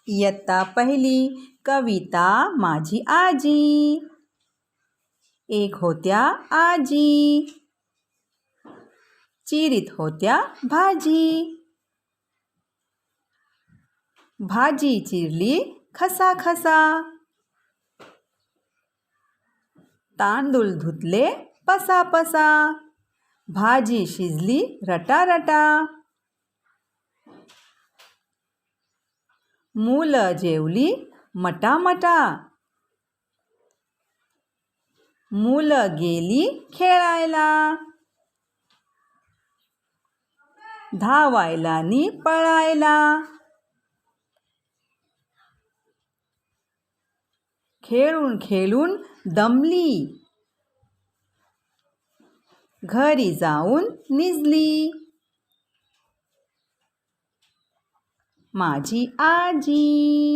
इयत्ता पहिली कविता माझी आजी. एक होत्या आजी, चिरीत होत्या भाजी. भाजी चिरली खसा खसा, तांदूळ धुतले पसा पसा. भाजी शिजली रटा रटा. मुलं जेवली मटामटा. मुलं गेली खेळायला. धावायला नि पळायला. खेळून खेळून दमली. घरी जाऊन निजली. माझी आजी.